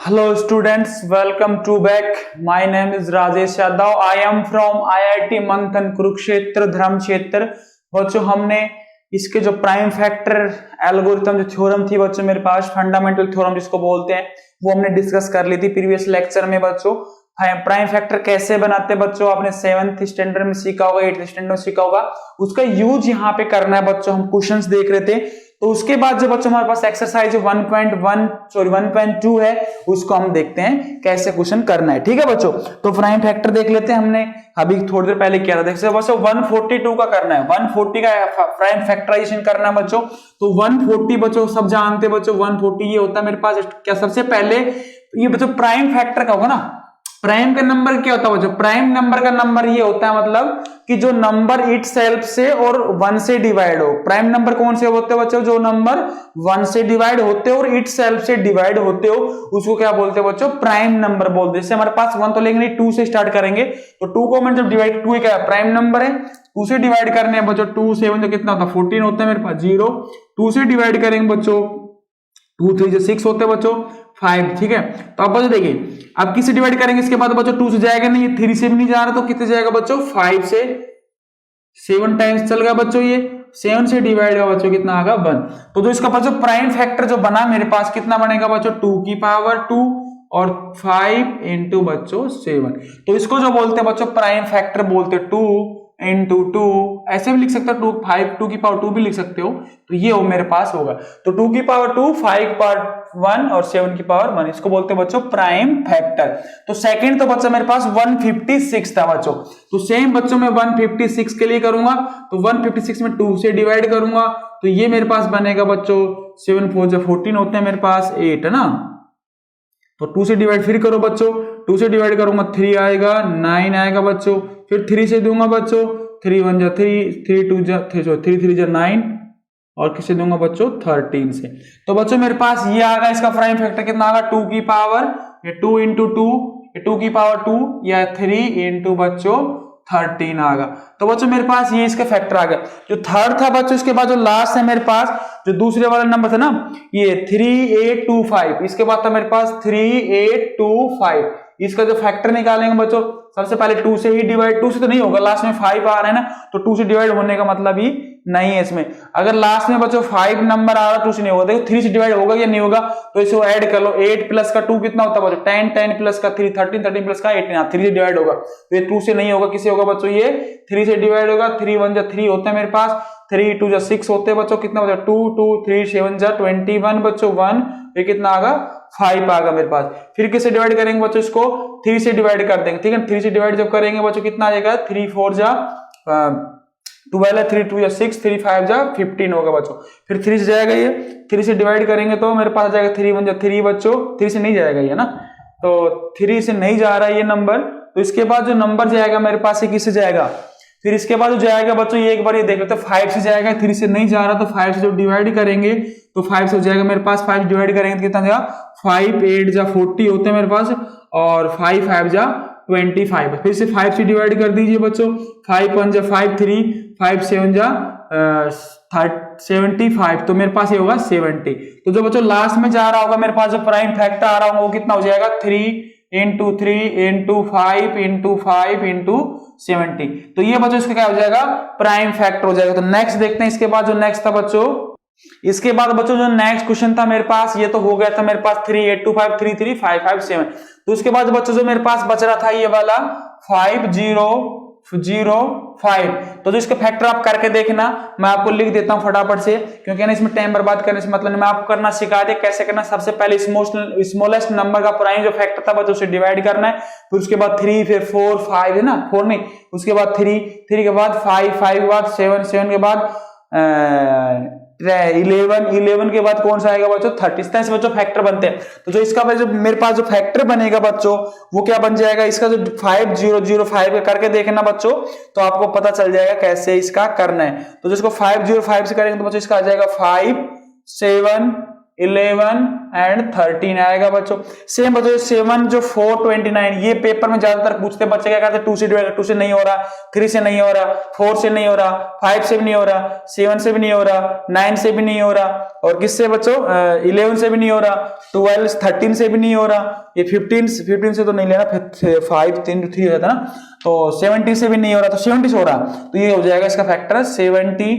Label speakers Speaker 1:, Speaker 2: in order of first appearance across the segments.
Speaker 1: Hello students, welcome to back. My name is Rajesh Yadav. I am from IIT मंथन कुरुक्षेत्र धर्म क्षेत्र। बच्चों हमने इसके जो प्राइम फैक्टर एल्गोरिथम जो थ्योरम थी बच्चों मेरे पास फंडामेंटल थ्योरम जिसको बोलते हैं वो हमने डिस्कस कर ली थी प्रीवियस लेक्चर में। बच्चों प्राइम फैक्टर कैसे बनाते हैं बच्चों आपने 7th स्टैंडर्ड में सीखा होगा, 8th स्टैंडर्ड में सीखा होगा। उसका यूज यहाँ पे करना है बच्चों। हम क्वेश्चंस देख रहे थे तो उसके बाद जो बच्चों हमारे पास एक्सरसाइज 1.2 है उसको हम देखते हैं कैसे क्वेश्चन करना है। ठीक है बच्चों, तो प्राइम फैक्टर देख लेते हैं। हमने अभी थोड़ी देर पहले किया था। देखिए बच्चों 142 का करना है, 140 का प्राइम फैक्टराइजेशन करना है बच्चों। तो 140 बच्चों सब जानते हैं बच्चों 140 ये होता है मेरे पास क्या सबसे पहले ये बच्चों प्राइम फैक्टर का होगा ना। प्राइम का नंबर क्या होता है बच्चों? प्राइम नंबर का नंबर ये होता है मतलब कि जो नंबर इट सेल्फ से और 1 से डिवाइड हो। प्राइम नंबर कौन से होते हैं बच्चों? जो नंबर 1 से डिवाइड होते हो और इट सेल्फ से डिवाइड होते हो उसको क्या बोलते हैं बच्चों? प्राइम नंबर बोलते हैं। जैसे हमारे पास 1 तो लेंगे नहीं, 2 से स्टार्ट करेंगे तो 2 को मैंने जब डिवाइड 2 क्या प्राइम नंबर है 2 से डिवाइड करने हैं बच्चों। 2 7 तो कितना होता है 14 होता है मेरे पास 0। 2 से डिवाइड करेंगे बच्चों 2 3 जो 6 होते हैं बच्चों 5। ठीक है, तो अब बच्चों देखिए अब किससे डिवाइड करेंगे इसके बाद बच्चों 2 से जाएगा नहीं, 3 से भी नहीं जा रहा तो कितने जाएगा बच्चों 5 से 7 टाइम्स चल गया बच्चों। ये 7 से डिवाइड होगा बच्चों कितना आएगा 1। तो जो इसका बच्चों प्राइम फैक्टर जो बना मेरे पास कितना बनेगा बच्चों 2 की पावर 2 और 5 इंटू बच्चों 7। तो इसको जो बोलते हैं बच्चों प्राइम फैक्टर बोलते हैं 2 इंटू 2। ऐसे भी लिख सकते हो 2 की पावर 2 भी लिख सकते हो। तो ये हो मेरे पास होगा तो 2 की पावर 2 5 की पावर 1 और 7 की पावर 1 इसको बोलते हैं बच्चों प्राइम फैक्टर। तो सेकंड तो बच्चों मेरे पास 156 था बच्चों। तो सेम बच्चों मैं 156 के लिए करूंगा तो 156 में 2 से डिवाइड करूंगा तो ये मेरे पास बनेगा बच्चों 7 4 जो 14 होते हैं मेरे पास 8 है ना। तो 2 से डिवाइड फिर करो बच्चों, 2 से डिवाइड करूंगा 3 आएगा 9 आएगा बच्चों। फिर 3 से दूंगा बच्चों 3 1 जा 3 3 2 जा 3 3 जा 9 और किसे दूंगा बच्चों 13 से। तो बच्चों मेरे पास ये आ गया इसका प्राइम फैक्टर कितना आ गया 2 की पावर ये 2 इंटू 2 2 की पावर 2 या 3 इंटू बच्चों 13 आ गया। तो बच्चों मेरे पास ये इसका फैक्टर आ गया। जो थर्ड था बच्चों इसके बाद जो लास्ट है मेरे पास जो दूसरे वाला नंबर था ना ये 3825 इसके बाद था मेरे पास 3825 इसका जो फैक्टर निकालेंगे बच्चों सबसे पहले 2 से ही डिवाइड 2 से तो नहीं होगा लास्ट में 5 आ रहा है ना तो 2 से डिवाइड होने का मतलब ही नहीं है इसमें। अगर लास्ट में बच्चों 5 नंबर आ रहा है 2 से नहीं होगा। देखो 3 से डिवाइड होगा या नहीं होगा तो इसको ऐड कर लो 8 प्लस का 2 कितना होता है बच्चों 10 10 प्लस का 3 13 13 प्लस का 18 3 से डिवाइड होगा तो ये 2 से नहीं होगा किससे होगा बच्चों ये 3 से डिवाइड होगा। 3 1 जा 3 होता है मेरे पास 3 2 जा 6 होते हैं बच्चों कितना बचा 2 2 3 7 जा 21 बच्चों 1 ये कितना आएगा 5 आ गया मेरे पास। फिर किससे डिवाइड करेंगे बच्चों इसको 3 से डिवाइड कर देंगे। ठीक है 3 से डिवाइड जब करेंगे बच्चों कितना आ जाएगा 3 4 जा 12 है 3 2 या 6 3 5 जा 15 होगा बच्चों। फिर 3 से जाएगा ये 3 से डिवाइड करेंगे तो मेरे पास आ जाएगा 3 1 जा 3 बच्चों 3 से नहीं जाएगा ये ना तो 3 से नहीं जा रहा है ये नंबर। तो इसके बाद जो नंबर जाएगा मेरे पास ये किससे जाएगा फिर इसके बाद जो जाएगा बच्चों ये एक बार ये देख लेते हैं 5 से जाएगा 3 से नहीं जा रहा तो 5 से जो डिवाइड करेंगे तो 5 से हो जाएगा मेरे पास 5 डिवाइड करेंगे तो कितना जाएगा 5 8 जा 40 होते हैं मेरे पास और 5 5 जा 25। फिर से 5 से डिवाइड कर दीजिए बच्चों 5 1 जा 5 3 5 7 जा 75 तो मेरे पास ये होगा 70। तो जो बच्चों लास्ट में जा रहा होगा मेरे पास जो प्राइम फैक्टर आ रहा होगा वो कितना हो जाएगा 3 इंटू 3 इंटू 5 इंटू 5 इंटू 70। तो ये बच्चों इसका क्या हो जाएगा प्राइम फैक्टर हो जाएगा। तो नेक्स्ट देखते हैं इसके बाद जो नेक्स्ट था बच्चों इसके बाद बच्चों जो नेक्स्ट क्वेश्चन था मेरे पास ये तो हो गया था मेरे पास 3 8 2 5 3 3 5 5 7। तो उसके बाद बच्चों जो मेरे पास बच रहा था ये वाला 5 0 0 5। तो जो इसका फैक्टर आप करके देखना मैं आपको लिख देता हूं फटाफट से क्योंकि ना इसमें टाइम बर्बाद करने से मतलब मैं आपको करना सिखा दिया कैसे करना। सबसे पहले स्मॉलेस्ट नंबर का प्राइम जो फैक्टर था बच्चों उसे डिवाइड करना है। फिर उसके बाद 3 फिर 4 5 है ना 4 नहीं उसके बाद 3 3 के बाद 5 5 के बाद 7 7 के बाद 11 के बाद कौन सा आएगा बच्चों 30। इस तरह से बच्चों फैक्टर बनते हैं। तो जो इसका जो मेरे पास जो फैक्टर बनेगा बच्चों वो क्या बन जाएगा इसका जो 5005 करके देखना बच्चों तो आपको पता चल जाएगा कैसे इसका करना है। तो जिसको 505 से करेंगे तो बच्चों इसका आ जाएगा 5 7 11 एंड 13 आएगा बच्चों। सेम बच्चों 7 जो 4 29, ये पेपर में ज्यादातर पूछते बच्चे क्या करते हैं 2 से डिवाइड, 2 से नहीं हो रहा, 3 से नहीं हो रहा, 4 से नहीं हो रहा, 5 से भी नहीं हो रहा, 7 से भी नहीं हो रहा, 9 से भी नहीं हो रहा, और किससे बच्चों 11 से भी नहीं हो रहा, 12 13 से भी नहीं हो रहा, ये 15 से तो नहीं लेना, फिर 5 3 3 हो जाता ना, तो 70 से भी नहीं हो रहा, तो 70 से हो रहा, तो ये हो जाएगा इसका फैक्टर 70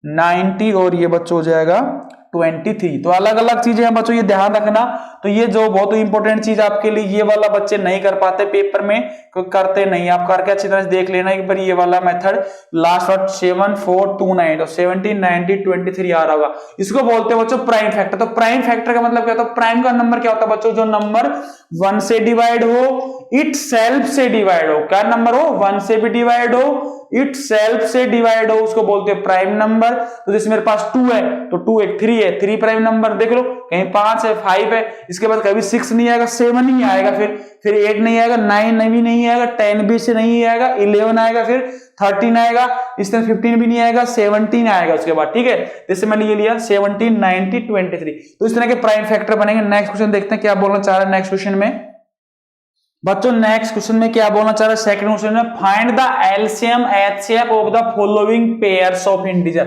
Speaker 1: 90 और ये बच्चों हो जाएगा 23। तो अलग अलग चीजें हैं बच्चों, ये ध्यान रखना। तो ये जो बहुत इंपॉर्टेंट चीज आपके लिए, ये वाला बच्चे नहीं कर पाते पेपर में, करते नहीं, आप करके अच्छी तरह से देख लेना एक बार ये वाला मेथड, लास्ट वर्ड 7 4 2 9, तो 70 90 23 आ रहा होगा। इसको बोलते हैं बच्चों प्राइम फैक्टर। तो प्राइम फैक्टर का मतलब क्या होता है, प्राइम का नंबर क्या होता है बच्चों, जो नंबर 1 से डिवाइड हो, इट सेल्फ से डिवाइड हो, क्या नंबर हो 1 से भी डिवाइड हो, इट सेल्फ से डिवाइड हो, उसको बोलते हैं प्राइम नंबर। तो जैसे मेरे पास 2 है तो 2 एक 3 है, 3 प्राइम नंबर, देख लो कहीं 5 है 5 है, इसके बाद कभी 6 नहीं आएगा, 7 नहीं आएगा, फिर 8 नहीं आएगा, 9 भी नहीं आएगा, 10 भी से नहीं आएगा, 11 आएगा, फिर 13 आएगा, इस तरह 15 भी नहीं आएगा, 17 आएगा उसके बाद, ठीक है। जैसे मैंने ये लिया 17 90 23, तो इस तरह के प्राइम फैक्टर बनेंगे। नेक्स्ट क्वेश्चन देखते हैं क्या बोलना चाह रहा है नेक्स्ट क्वेश्चन में बच्चों। नेक्स्ट क्वेश्चन में क्या बोलना चाह रहा है, सेकंड क्वेश्चन में, find the LCM HCF of the following pairs of integer.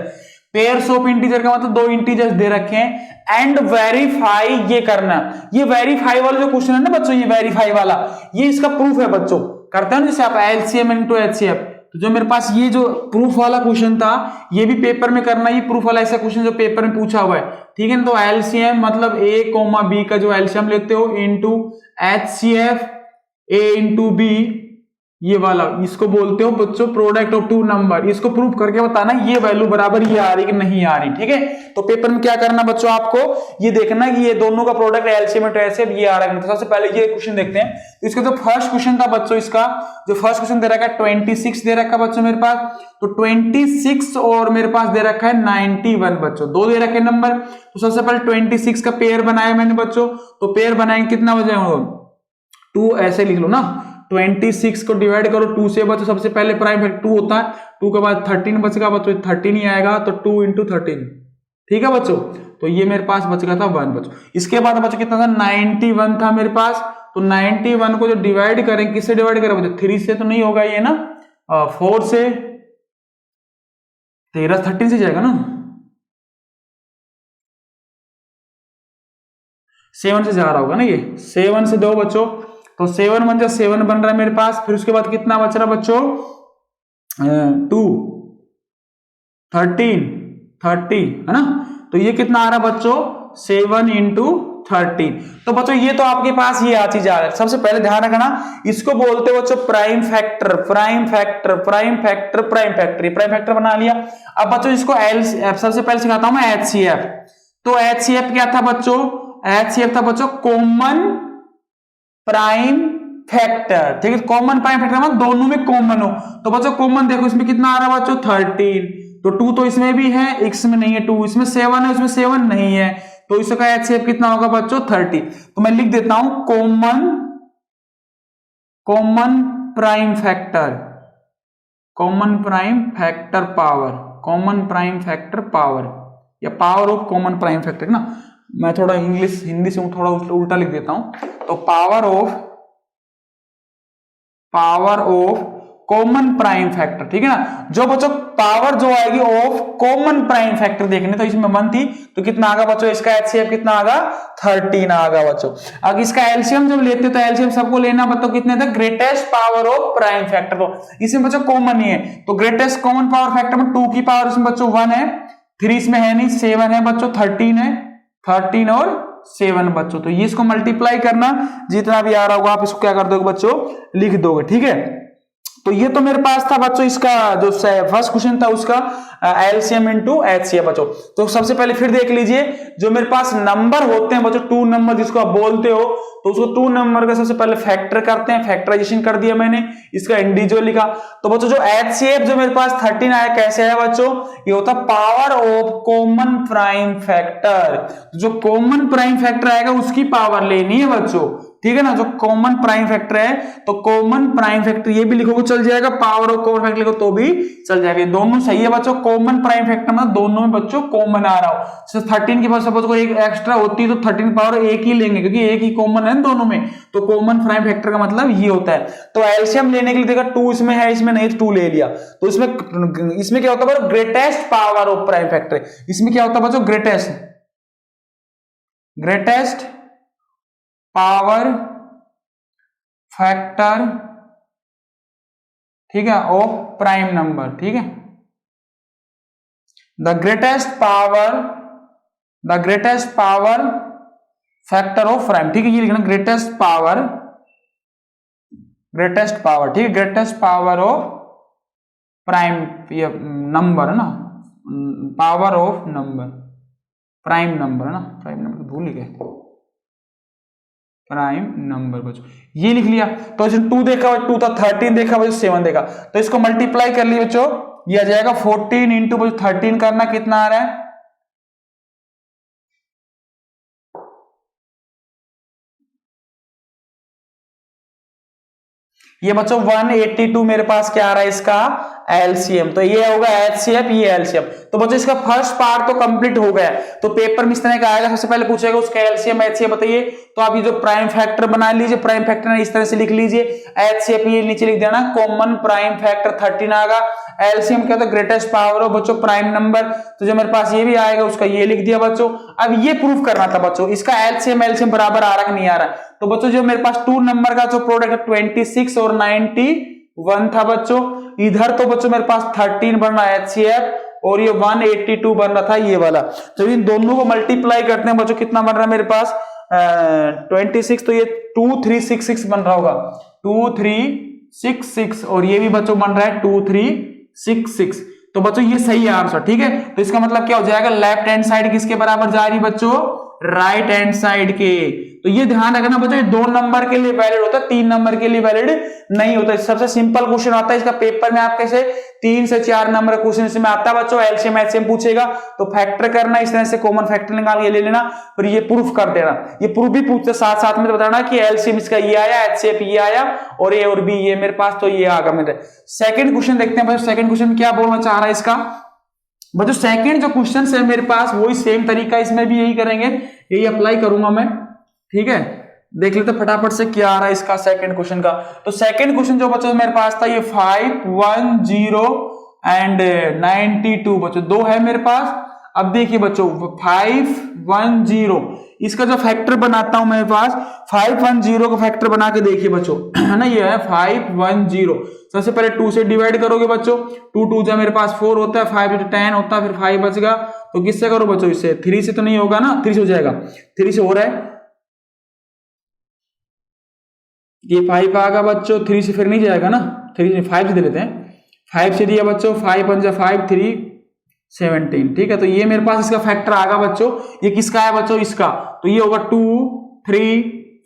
Speaker 1: Pairs of integer का मतलब 2 इंटीजर्स दे रखे हैं एंड वेरीफाई, ये करना, ये वेरीफाई वाला जो क्वेश्चन है ना बच्चों, ये वेरीफाई वाला, ये इसका प्रूफ है बच्चों, करते हैं ना जैसे आप एलसीएम इनटू एचसीएफ। तो जो मेरे पास ये जो प्रूफ वाला क्वेश्चन था, ये भी पेपर में करना, ये प्रूफ वाला ऐसा क्वेश्चन जो पेपर में पूछा हुआ है, ठीक है ना। तो एलसीएम मतलब ए कोमा बी का जो एलसीएम लेते हो into HCF A into B, ये वाला, इसको बोलते हो बच्चों प्रोडक्ट ऑफ 2 नंबर। इसको प्रूव करके बताना ये वैल्यू बराबर ये आ रही कि नहीं आ रही, ठीक है। तो पेपर में क्या करना बच्चों, आपको ये देखना कि ये दोनों का प्रोडक्ट एलसीएम तो ऐसे ये आ रहा है। तो सबसे पहले ये क्वेश्चन देखते हैं। तो इसका जो फर्स्ट क्वेश्चन था बच्चों, इसका जो फर्स्ट क्वेश्चन दे रखा है 26 दे रखा है बच्चों मेरे पास, तो 26 और मेरे पास दे रखा है 91 बच्चों, 2 दे रखे नंबर। तो सबसे पहले 26 का पेयर बनाया मैंने बच्चों, तो पेयर बनाएंगे कितना हो जाएगा 2, ऐसे लिख लो ना, 26 को डिवाइड करो 2 से बच्चों, सबसे पहले प्राइम फैक्टर 2 होता है, 2 के बाद 13 बचेगा बच्चों, 13 ही आएगा, तो 2 इंटू 13, ठीक है बच्चों। तो ये मेरे पास बच गया था 1 बच्चों। इसके बाद बच्चों कितना था 91 था मेरे पास, तो 91 को जो डिवाइड करें, किससे डिवाइड करें बच्चों, 3 से तो नहीं होगा ये ना, 4 से, 13 13 से जाएगा ना, 7 से जा रहा होगा ना, ये 7 से 2 बच्चों, तो 7 बन जा 7 बन रहा है मेरे पास। फिर उसके बाद कितना बच रहा बच्चों 2 13 30 है ना, तो ये कितना आ रहा बच्चों 7 इंटू 13। तो बच्चों ये तो आपके पास ये चीज आ रहा है। सबसे पहले ध्यान रखना, इसको बोलते हैं बच्चों prime factor, prime factor, prime factor, prime factor, prime factor बना लिया। अब बच्चों इसको सबसे पहले सिखाता हूं मैं एचसीएफ। तो एचसीएफ क्या था बच्चों, एचसीएफ था बच्चों कॉमन प्राइम फैक्टर, ठीक है। कॉमन प्राइम फैक्टर मतलब दोनों में कॉमन हो। तो बच्चों कॉमन देखो इसमें कितना आ रहा है बच्चों 13, तो 2 तो इसमें भी है, इसमें नहीं है 2, इसमें 7 है, उसमें 7 नहीं है, तो इसका एचसीएफ कितना होगा बच्चों 30। तो मैं लिख देता हूं common prime factor, common prime factor power, common prime factor power, या power of common prime factor ना। मैं थोड़ा इंग्लिश हिंदी से थोड़ा उल्टा लिख देता हूं, तो power of common prime factor, ठीक है ना। जो बच्चों पावर जो आएगी ऑफ कॉमन प्राइम फैक्टर देखने, तो इसमें 1 थी, तो कितना आगा बच्चों इसका एचसीएफ कितना आगा 13 आगा बच्चों। अब इसका एलसीएम जब लेते तो एलसीएम सबको लेना बताओ कितने था, greatest power of prime factor, तो इसमें बच्चों कॉमन ही है, तो ग्रेटेस्ट कॉमन पावर फैक्टर में 2 की पावर इसमें बच्चों 1 है, 3 इसमें है नहीं, 7 है बच्चों, 13 है, 13 और 7 बच्चों। तो ये इसको मल्टीप्लाई करना, जितना भी आ रहा होगा आप इसको क्या कर दोगे बच्चों लिख दोगे, ठीक है। तो ये तो मेरे पास था बच्चों इसका जो फर्स्ट क्वेश्चन था उसका एलसीएम इनटू एचसीएफ बच्चों। तो सबसे पहले फिर देख लीजिए, जो मेरे पास नंबर होते हैं बच्चों 2 नंबर जिसको आप बोलते हो, तो उसको 2 नंबर का सबसे पहले फैक्टर करते हैं, फैक्टराइजेशन कर दिया मैंने, इसका इंडिविजुअल लिखा। तो बच्चों जो एचसीएफ जो मेरे पास 13 आया, कैसे आया बच्चों, ये होता power of common prime factor. जो कॉमन प्राइम फैक्टर आएगा उसकी पावर लेनी है बच्चों, ठीक है ना, जो कॉमन प्राइम फैक्टर है तो कॉमन प्राइम फैक्टर ये भी लिखोगे चल जाएगा, पावर ऑफ कॉमन फैक्टर लिखो तो भी चल जाएगा, दोनों सही है बच्चों। कॉमन प्राइम फैक्टर मतलब दोनों में बच्चों कॉमन आ रहा हो, 13 के पास सपोज कोई एक एक्स्ट्रा होती है तो 13 पावर एक ही लेंगे क्योंकि एक ही कॉमन है दोनों में, तो कॉमन प्राइम फैक्टर का मतलब ये होता है। तो एलसीएम लेने के लिए देखा 2 इसमें है, इसमें नहीं, 2 ले लिया, तो इसमें क्या होता है, greatest power of prime factor, इसमें क्या होता है बच्चों, ग्रेटेस्ट पावर फैक्टर, ठीक है, ऑफ प्राइम नंबर, ठीक है, the greatest power factor of prime, ठीक है, ये लिखना ग्रेटेस्ट पावर, ठीक है, ग्रेटेस्ट पावर ऑफ प्राइम, ये नंबर है ना, power of number, prime number है ना, प्राइम नंबर भूल ही गए, प्राइम नंबर बच्चों ये लिख लिया। तो इसमें 2 देखा, 2 था, 13 देखा बच्चों, 7 देखा, तो इसको मल्टीप्लाई कर लिया बच्चों, ये आ जाएगा 14 इंटू बच्चों 13 करना कितना आ रहा है, ये बच्चों 182 मेरे पास क्या आ रहा है इसका एलसीएम, तो ये होगा एचसीएफ, ये एलसीएम। तो बच्चों इसका फर्स्ट पार्ट तो कंप्लीट हो गया, तो पेपर में इस तरह का आएगा, सबसे पहले पूछेगा उसका एलसीएम एचसीएफ बताइए, तो आप ये जो प्राइम फैक्टर बना लीजिए, प्राइम फैक्टर इस तरह से लिख लीजिए, एचसीएफ ये नीचे लिख देना, कॉमन प्राइम फैक्टर 13 आएगा, एलसीएम क्या होता है, ग्रेटेस्ट पावर ऑफ बच्चों प्राइम नंबर, तो जो मेरे पास ये भी आएगा उसका ये लिख दिया बच्चों। अब ये प्रूफ करना था बच्चों इसका एलसीएम एलसीएम बराबर आ रहा कि नहीं आ रहा, तो बच्चों जो मेरे पास 2 नंबर का जो प्रोडक्ट है 26 और 91 था बच्चों, इधर तो बच्चों मेरे पास 13 बन रहा है एचसीएफ और ये 182 बन रहा था ये वाला, तो इन दोनों को मल्टीप्लाई करते हैं बच्चों कितना बन रहा है मेरे पास 26, तो ये 2366 बन रहा होगा, 2366, और ये भी बच्चों बन रहा है 2366, तो बच्चों ये सही है आंसर, ठीक है। तो इसका मतलब क्या हो जाएगा, लेफ्ट हैंड साइड किसके बराबर जा रही बच्चों, राइट हैंड साइड के, तो ये ध्यान रखना बच्चों, ये 2 नंबर के लिए वैलिड होता है, 3 नंबर के लिए वैलिड नहीं होता। सबसे सिंपल क्वेश्चन आता है इसका पेपर में, आप कैसे 3 से 4 नंबर का क्वेश्चन इसमें आता है बच्चों, एलसीएम एचसीएम पूछेगा तो फैक्टर करना, इस तरह से कॉमन फैक्टर निकाल के ले लेना, फिर ये प्रूफ कर देना, ये प्रूफ भी पूछते साथ साथ में तो बताना कि एलसीएम इसका ये आया, एचसीएफ ये आया, और ए और बी ये मेरे पास, तो ये आ गया मेरे। सेकंड क्वेश्चन देखते हैं बच्चों, सेकंड क्वेश्चन क्या बोलना चाह रहा है इसका बच्चों, सेकंड जो क्वेश्चन है मेरे पास वही सेम तरीका, इसमें भी यही करेंगे, यही अप्लाई करूंगा मैं, ठीक है। देख लेते फटाफट से क्या आ रहा है इसका सेकंड क्वेश्चन का। तो सेकंड क्वेश्चन जो बच्चों मेरे पास था ये 510 एंड 92 बच्चों 2 है मेरे पास। अब देखिए बच्चों 510 इसका जो फैक्टर बनाता हूं मेरे पास, 510 का फैक्टर बना के देखिए बच्चों, है ना, ये है 510। सबसे पहले 2 से डिवाइड करोगे बच्चों, 2 2 जा मेरे पास 4 होता है, 5 to 10 होता है, फिर 5 बचेगा, तो किससे करो बच्चों, इससे 3 से तो नहीं होगा ना, 3 से हो जाएगा, 3 से हो रहा है, ये 5 आएगा बच्चों, 3 से फिर नहीं जाएगा ना, 3 से 5 से दे लेते हैं, 5 से दिया बच्चों, 5 पंजा 5 3 17, ठीक है। तो ये मेरे पास इसका फैक्टर आएगा बच्चों, ये किसका है बच्चों, इसका, तो ये होगा 2 3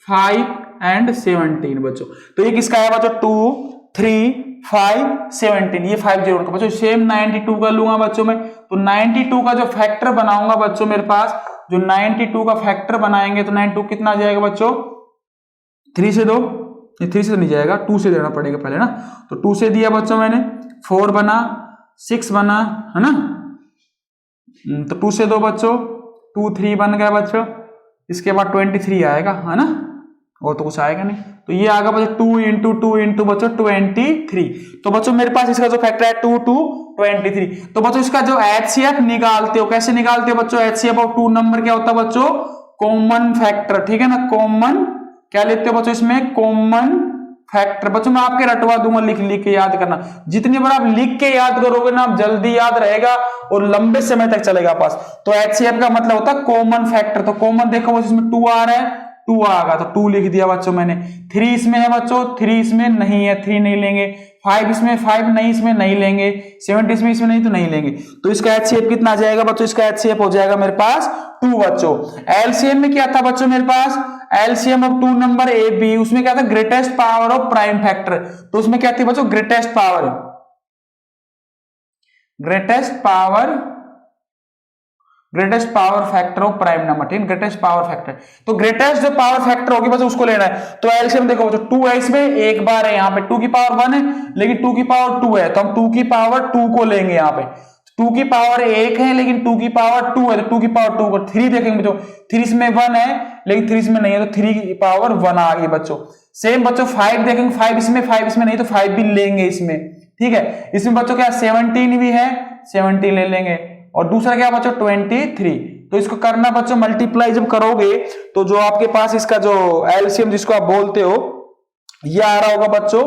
Speaker 1: 5 एंड 17 बच्चों, तो ये किसका है बच्चों, 2 3 5 17, ये 50 का बच्चों। सेम 92 का लूंगा बच्चों में, तो 92 का जो फैक्टर बनाऊंगा बच्चों मेरे पास, जो 92 का फैक्टर बनाएंगे तो 92 कितना आ जाएगा बच्चों, 3 से 2, ये 3 से तो नहीं जाएगा, 2 से देना पड़ेगा पहले ना, तो 2 से दिया बच्चों मैंने, 4 बना, 6 बना, है ना, तो 2 से 2 बच्चों 2 3 बन गया बच्चों, इसके बाद 23 आएगा, है ना, और तो कुछ आएगा नहीं, तो ये आएगा बच्चों 2 इंटू बच्चों 23। तो बच्चों मेरे पास इसका जो फैक्टर है 2 2 23। तो बच्चों इसका जो एचसीएफ निकालते हो, कैसे निकालते हो बच्चों, एचसीएफ ऑफ 2 नंबर क्या होता है बच्चों, कॉमन फैक्टर, ठीक है ना, कॉमन क्या लेते हो बच्चों इसमें, कॉमन फैक्टर। बच्चों मैं आपके रटवा दूंगा, लिख लिख के याद करना, जितनी बार आप लिख के याद करोगे ना आप जल्दी याद रहेगा और लंबे समय तक चलेगा पास। तो एचसीएफ का मतलब होता है कॉमन फैक्टर, तो कॉमन देखो इसमें 2 आ रहा है, 2 आएगा तो 2 लिख दिया बच्चों मैंने। 3 इसमें है बच्चों, 3 इसमें नहीं है, 3 नहीं लेंगे। 5 इसमें, 5 नहीं इसमें नहीं लेंगे। 70 इसमें नहीं तो नहीं लेंगे। तो इसका एचसीएफ कितना आ जाएगा बच्चों, इसका एचसीएफ हो जाएगा मेरे पास 2 बच्चों। एलसीएम में क्या था बच्चों मेरे पास, LCM of 2 number a b, उसमें क्या था, greatest power of prime factor. तो उसमें क्या थी बच्चों, greatest power greatest power factor of prime number, ठीक है, ग्रेटेस्ट पावर फैक्टर। तो ग्रेटेस्ट जो पावर फैक्टर होगी बस उसको लेना है। तो एलसीएम देखो बच्चों 2 है, इसमें एक बार है, यहाँ पे 2 की पावर 1 है, लेकिन 2 की पावर 2 है, तो हम 2 की पावर 2 को लेंगे। यहाँ पे 2 की पावर 1 है, लेकिन 2 की पावर 2 है, तो 2 की पावर 2 को 3 देखेंगे बच्चों, 3 इसमें 1 है, लेकिन 3 इसमें नहीं है, तो 3 की पावर 1 आ गई बच्चों। सेम बच्चों 5 देखेंगे, 5 इसमें नहीं, तो 5 भी लेंगे इसमें, ठीक है। इसमें बच्चों क्या 17 भी है, 17 ले लेंगे, और दूसरा क्या बच्चों 23। तो इसको करना बच्चों मल्टीप्लाई जब करोगे तो जो आपके पास इसका जो एलसीएम जिसको आप बोलते हो ये आ रहा होगा बच्चों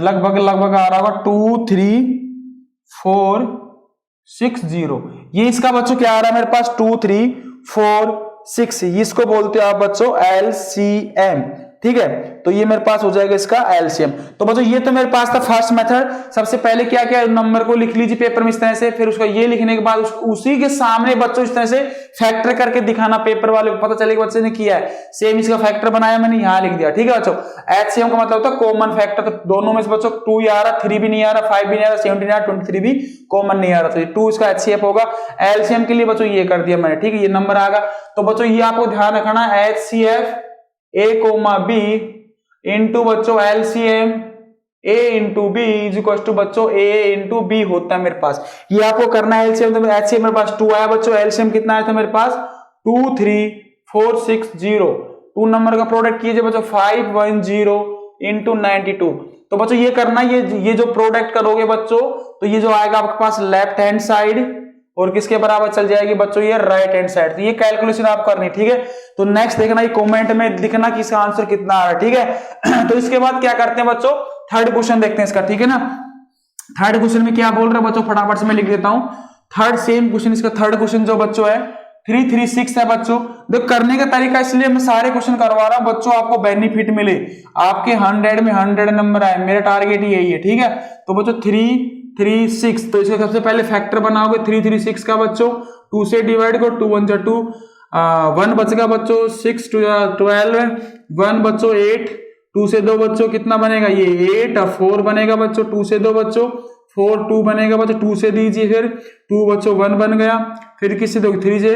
Speaker 1: लगभग आ रहा होगा 2340। ये इसका बच्चों क्या आ रहा है मेरे पास 2346, इसको बोलते हो आप बच्चों एलसीएम, ठीक है। तो ये मेरे पास हो जाएगा इसका एलसीएम। तो बच्चों ये तो मेरे पास था फर्स्ट मेथड। सबसे पहले क्या किया, नंबर को लिख लीजिए पेपर में इस तरह से, फिर उसका ये लिखने के बाद उसी के सामने बच्चों इस तरह से फैक्टर करके दिखाना, पेपर वाले को पता चलेगा बच्चे ने किया है। सेम इसका फैक्टर बनाया मैंने, यहां लिख दिया, ठीक है बच्चों। एचसीएम का मतलब होता है कॉमन फैक्टर, तो दोनों में से बच्चों 2 ही आ रहा, 3 भी नहीं आ रहा, 5 भी नहीं आ रहा, 17 आ रहा, 23 भी कॉमन नहीं आ रहा, तो 2 इसका एचसीएफ होगा। एलसीएम के लिए बच्चों ये कर दिया मैंने, ठीक है, ये नंबर आ गया। तो बच्चों ये आपको ध्यान रखना, एचसीएफ A, B इंटू बच्चों LCM A into B is equal to बच्चों A इंटू बी होता है मेरे पास। ये आपको करना है एलसीएम। तो एचसीएम मेरे पास 2 आया बच्चों, एलसीएम कितना आया था मेरे पास 23460। 2 नंबर का प्रोडक्ट कीजिए बच्चों 510 इंटू 92। तो बच्चों ये करना, ये जो प्रोडक्ट करोगे बच्चों तो ये जो आएगा आपके पास लेफ्ट हैंड साइड और किसके बराबर चल जाएगी बच्चों ये राइट हैंड साइड। तो ये कैलकुलेशन आप करनी, ठीक है। तो नेक्स्ट देखना, ये कमेंट में लिखना कि इसका आंसर कितना आ रहा है, ठीक है। तो इसके बाद क्या करते हैं बच्चों, थर्ड क्वेश्चन देखते हैं इसका, ठीक है ना। थर्ड क्वेश्चन में क्या बोल रहे हैं बच्चों, फटाफट से मैं लिख देता हूं। थर्ड सेम क्वेश्चन, इसका थर्ड क्वेश्चन जो बच्चों है 336 है बच्चों। देखो करने का तरीका इसलिए मैं सारे क्वेश्चन करवा रहा हूं बच्चों, आपको बेनिफिट मिले, आपके 100 में 100 नंबर आए, मेरा टारगेट यही है, ठीक है। तो बच्चों 336, तो इसका सबसे पहले फैक्टर बनाओगे 336 का बच्चों, 2 से डिवाइड करो, 2 1 2, 1 बचेगा बच्चों, 6 2 12, 1 बच्चों 8, 2 से 2 बच्चों कितना बनेगा ये 8, और 4 बनेगा बच्चों, 2 से 2 बच्चों 4, 2 बनेगा बच्चों, 2 से दीजिए फिर 2 बच्चों 1 बन गया, फिर किससे दोगे 3 से,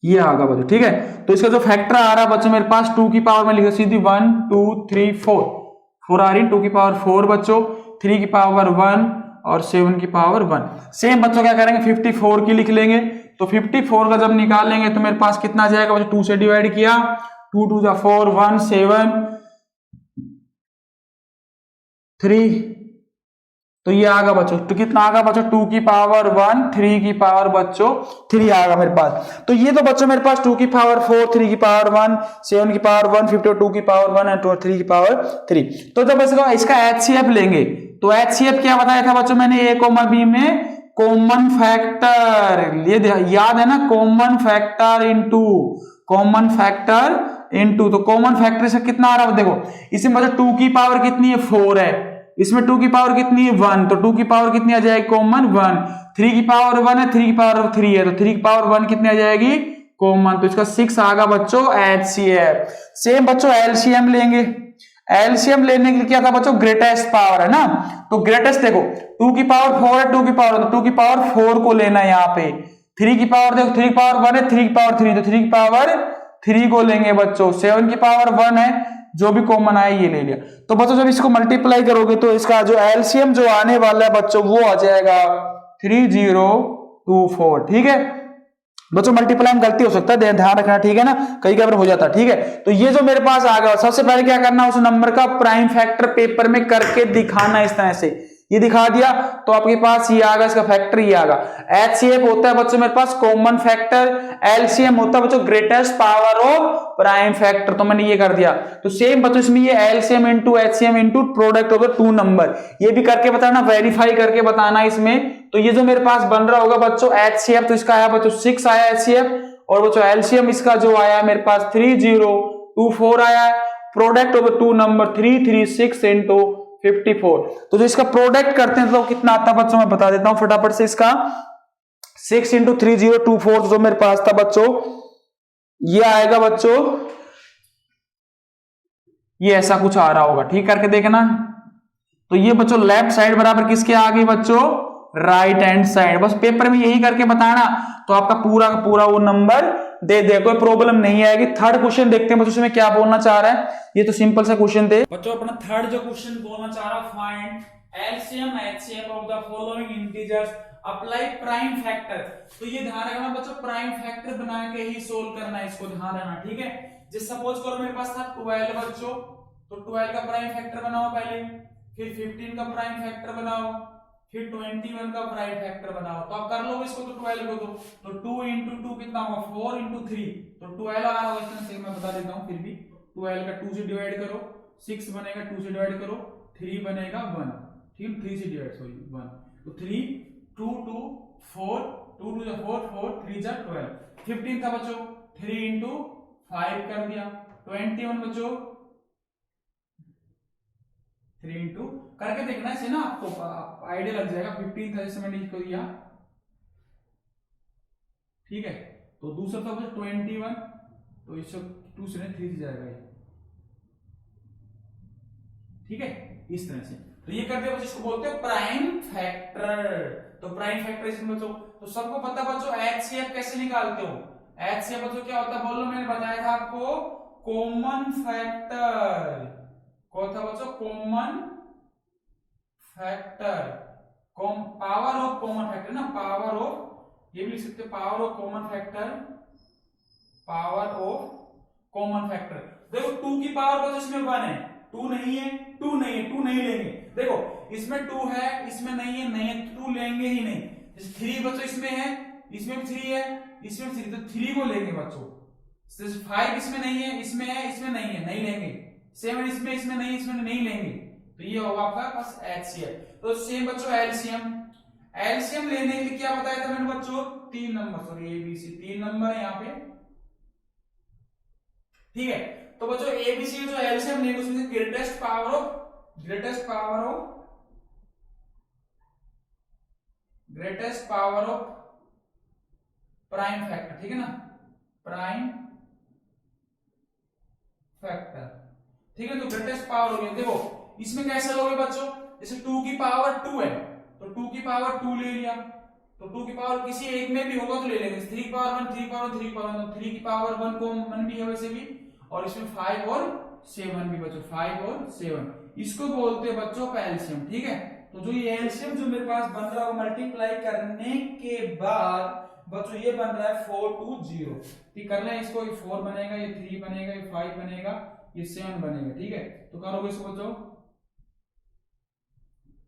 Speaker 1: ये आगा बच्चों, ठीक है। तो इसका जो फैक्टर आ रहा है बच्चों मेरे पास 2 की पावर में लिखा सीधी 1 2 3 4 आ रही, 2 की पावर 4 बच्चों, 3 की पावर 1 और 7 की पावर 1। सेम बच्चों क्या करेंगे 54 की लिख लेंगे। तो 54 का जब निकाल लेंगे तो मेरे पास कितना आ जाएगा बच्चों, 2 से डिवाइड किया, 2 2 4 1 7 3, तो ये आगा बच्चों, तो कितना आगा बच्चों 2 की पावर 1 3 की पावर बच्चों 3 आगा मेरे पास। तो ये तो बच्चों मेरे पास 2 की पावर 4 3 की पावर 1 7 की पावर 1 52 की पावर 1 एंड 3 की पावर 3। तो जब इसका एचसीएफ लेंगे तो एचसीएफ क्या बताया था बच्चों मैंने, A, B में कॉमन फैक्टर, ये याद है ना, कॉमन फैक्टर इनटू, तो कॉमन फैक्टर से कितना आ रहा है देखो, इसमें बच्चों 2 की पावर कितनी है 4 है, इसमें 2 की पावर कितनी है 1, तो 2 की पावर कितनी आ जाएगी कॉमन 1, 3 की पावर 1 है, 3 की पावर 3 है, तो 3 की पावर 1 कितनी आ जाएगी कॉमन, तो इसका 6 आगा बच्चों एचसीएफ। सेम बच्चों एलसीएम लेंगे, एलसीएम लेने के लिए क्या था बच्चों ग्रेटेस्ट पावर है ना, तो ग्रेटेस्ट देखो 2 की पावर 4 है, 2 की पावर, तो 2 की पावर 4 को लेना है यहाँ पे, 3 की पावर देखो 3 की पावर 1 है, 3 की पावर 3, तो 3 की पावर 3 को लेंगे बच्चों, 7 की पावर 1 है, जो भी कॉमन आए ये ले लिया। तो बच्चों जब इसको मल्टीप्लाई करोगे तो इसका जो एलसीएम जो आने वाला है बच्चों वो आ जाएगा 3024, ठीक है बच्चों। मल्टीप्लाई में गलती हो सकता है, ध्यान रखना, ठीक है ना, कई बार हो जाता है, ठीक है। तो ये जो मेरे पास आ गया, सबसे पहले क्या करना, उस नंबर का प्राइम फैक्टर पेपर में करके दिखाना, इस तरह से ये दिखा दिया तो आपके पास ये आ गया, इसका फैक्टर ये आ गया। एचसीएफ होता है बच्चों मेरे पास कॉमन फैक्टर, एलसीएम होता है बच्चों greatest power of prime factor, तो मैंने ये कर दिया। तो सेम बच्चों इसमें ये LCM into HCM into product of the 2 number, ये भी करके बताना, वेरीफाई करके बताना इसमें। तो ये जो मेरे पास बन रहा होगा बच्चों एचसीएफ, तो इसका आया बच्चों 6 आया एचसीएफ, और बच्चों एलसीएम इसका जो आया मेरे पास 3024 आया, product of the 2 number 336 into 54। तो जो इसका प्रोडक्ट करते हैं तो कितना आता है बच्चों मैं बता देता हूं फटाफट से, इसका 6 इंटू 3024 जो मेरे पास था बच्चों ये आएगा बच्चों, ये ऐसा कुछ आ रहा होगा, ठीक करके देखना। तो ये बच्चों लेफ्ट साइड बराबर किसके आ गई बच्चों, राइट हैंड साइड। बस पेपर में यही करके बताना तो आपका पूरा का पूरा वो नंबर दे दे, कोई प्रॉब्लम नहीं आएगी। थर्ड क्वेश्चन देखते हैं बच्चों में क्या बोलना चाह रहा है। ये तो सिंपल सा क्वेश्चन थे बच्चों। अपना थर्ड जो क्वेश्चन बोलना चाह रहा, find LCM HCF of the following integers apply prime factor. तो ये ध्यान रखना बच्चों, प्राइम फैक्टर बना के ही सोल्व करना है, इसको ध्यान रखना, ठीक है। जैसे सपोज करो मेरे पास था 12 बच्चों, तो 12 का प्राइम फैक्टर बनाओ पहले, फिर 15 का प्राइम फैक्टर बनाओ, फिर 21 का प्राइम फैक्टर बनाओ। तो आप कर लो इसको, तो 12 को तो 2 into 2 कितना होगा, 4 into 3, तो 12 आ रहा होगा। इसमें मैं बता देता हूँ, फिर भी 12 का 2 से डिवाइड करो, 6 बनेगा, 2 से डिवाइड करो, 3 बनेगा 1, ठीक, 3 से डिवाइड, सॉरी 1, तो 3 2 2 4 2 2 4 4 3 जा 12। 15 था बच्चों, 3 into 5 कर दिया। 21 बच्चों 3 into करके देखना इसे ना, आपको आइडिया लग जाएगा। 15 था जैसे मैंने इसको दिया, ठीक है। तो दूसरा था बच्चों 21, तो इसको 2 से 3 से जाएगा ये, ठीक है, इस तरह से। तो ये करते हैं, इसको बोलते हैं प्राइम फैक्टर। तो प्राइम फैक्टर इसमें बच्चों, तो सबको पता बच्चों एचसीएफ कैसे निकालते हो। एचसीएफ बच्चों क्या होता है, बोलो, मैंने बताया था आपको, कॉमन फैक्टर। कौन था बच्चों, common factor, power of common factor ना, पावर ऑफ, ये भी लिख सकते हो, power of common factor, power of common factor. देखो 2 की पावर बच्चों इसमें 1 है, 2 नहीं है, 2 नहीं है, 2 नहीं लेंगे। देखो इसमें 2 है, इसमें नहीं है, नहीं है, 2 लेंगे ही नहीं। 3 बच्चों इसमें है, इसमें 3 है, इसमें 3, तो 3 को लेंगे बच्चों। 5 इसमें नहीं है, इसमें है, इसमें नहीं है, नहीं लेंगे। 7 इसमें नहीं, इसमें नहीं लेंगे। तो ये होगा आपका पास एचसीएफ। तो सेम बच्चों एलसीएम, एलसीएम लेने के लिए क्या बताया था मैंने बच्चों, 3 नंबर, सॉरी एबीसी 3 नंबर है यहाँ पे, ठीक है। तो बच्चों एबीसी जो एलसीएम लेंगे उसमें greatest power of, greatest power of prime factor, ठीक है ना, प्राइम फैक्टर, ठीक है। तो ग्रेटेस्ट पावर हो गया। देखो इसमें कैसे लोगे बच्चों, जैसे 2 की पावर 2 है, तो 2 की पावर 2 ले लिया, तो 2 की पावर किसी एक में भी होगा तो ले लेंगे। 3 की पावर 1, 3 की पावर 1, 3 की पावर 1, 3 की पावर 1 कॉमन भी है वैसे भी, और इसमें 5 और 7 भी बच्चों, 5 और 7, इसको बोलते हैं बच्चों का एलसीएम, ठीक है। तो जो ये एलसीएम जो मेरे पास बन रहा है, मल्टीप्लाई करने के बाद बच्चों ये बन रहा है 420, ठीक, कर लें इसको, ये 4 बनेगा, ये 3 बनेगा, ये 5 बनेगा, ये 7 बनेगा, ठीक है। तो करोगे इसको बच्चों,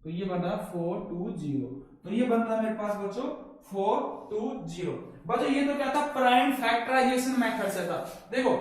Speaker 1: तो ये बन रहा है 420, तो ये बन रहा है मेरे पास बच्चों 420। बच्चों ये तो क्या था, प्राइम फैक्टराइजेशन मेथड से था। देखो